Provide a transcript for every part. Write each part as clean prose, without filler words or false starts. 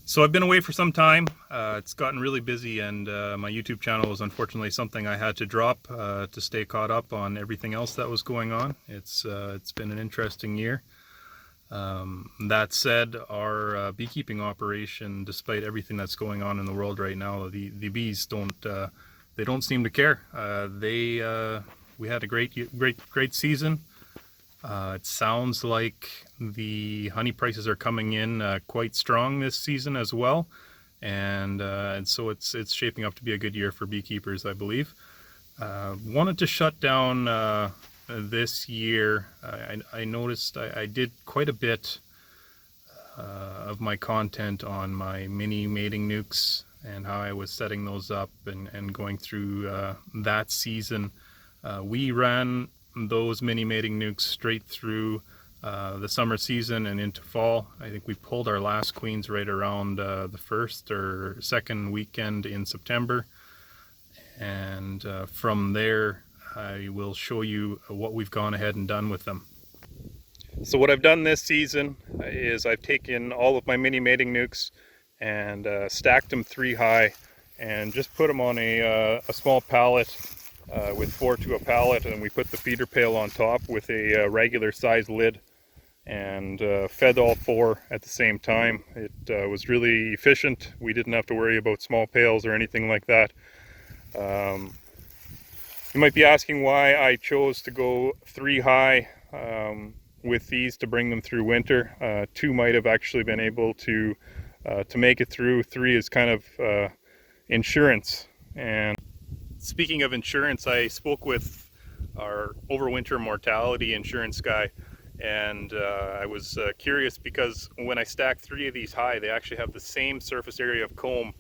So I've been away for some time. It's gotten really busy, and my YouTube channel was unfortunately something I had to drop to stay caught up on everything else that was going on. It's been an interesting year. That said, our beekeeping operation, despite everything that's going on in the world right now, the bees don't seem to care. We had a great season. It sounds like the honey prices are coming in quite strong this season as well, and so it's shaping up to be a good year for beekeepers, I believe. Wanted to shut down this year. I noticed I did quite a bit of my content on my mini mating nukes and how I was setting those up and going through that season. We ran those mini mating nukes straight through the summer season and into fall. I think we pulled our last queens right around the first or second weekend in September, and from there I will show you what we've gone ahead and done with them. So what I've done this season is I've taken all of my mini mating nukes and stacked them 3 high and just put them on a small pallet with 4 to a pallet, and we put the feeder pail on top with a regular size lid and fed all 4 at the same time. It was really efficient. We didn't have to worry about small pails or anything like that. You might be asking why I chose to go 3 high with these to bring them through winter. 2 might have actually been able to make it through. 3 is kind of insurance. And speaking of insurance, I spoke with our overwinter mortality insurance guy, and I was curious because when I stacked 3 of these high, they actually have the same surface area of comb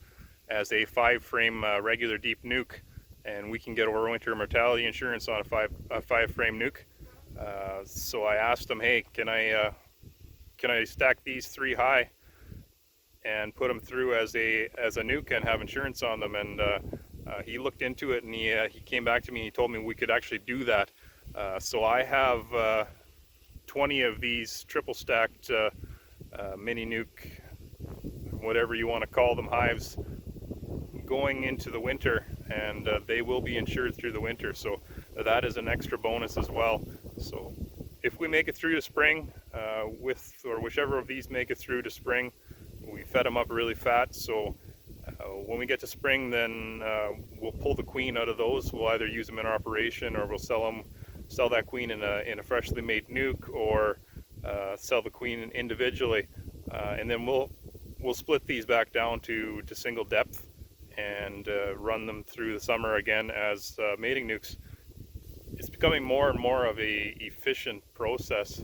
as a 5-frame regular deep nuke, and we can get overwinter mortality insurance on a 5-frame nuke. So I asked him, hey, can I stack these 3 high and put them through as a nuke and have insurance on them? And he looked into it, and he came back to me and he told me we could actually do that. So I have 20 of these triple stacked mini nuke, whatever you want to call them, hives going into the winter, and they will be insured through the winter. So that is an extra bonus as well. So if we make it through to spring, or whichever of these make it through to spring, we fed them up really fat. So when we get to spring, then we'll pull the queen out of those. We'll either use them in our operation, or we'll sell that queen in a freshly made nuke, or sell the queen individually, and then we'll split these back down to single depth and run them through the summer again as mating nukes. It's becoming more and more of a efficient process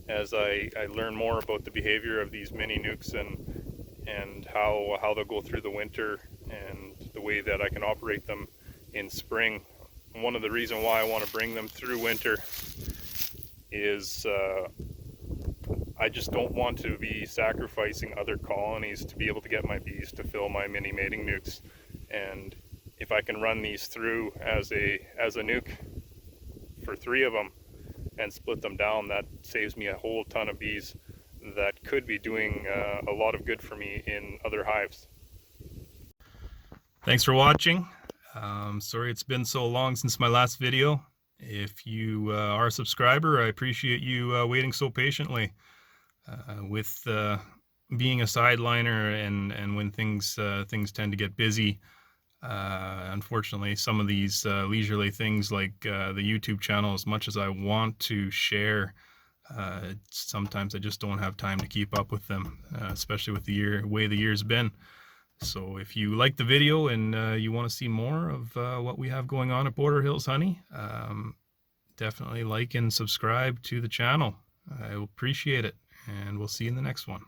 as I learn more about the behavior of these mini nukes and how they'll go through the winter and the way that I can operate them in spring. One of the reasons why I want to bring them through winter is I just don't want to be sacrificing other colonies to be able to get my bees to fill my mini mating nukes. And if I can run these through as a nuke for 3 of them and split them down, that saves me a whole ton of bees that could be doing a lot of good for me in other hives. Thanks for watching. Sorry it's been so long since my last video. If you are a subscriber, I appreciate you waiting so patiently. With being a sideliner and when things tend to get busy, unfortunately some of these leisurely things like the YouTube channel, as much as I want to share, sometimes I just don't have time to keep up with them, especially with the way the year's been. So if you like the video and you want to see more of what we have going on at Border Hills Honey, definitely like and subscribe to the channel. I will appreciate it, and we'll see you in the next one.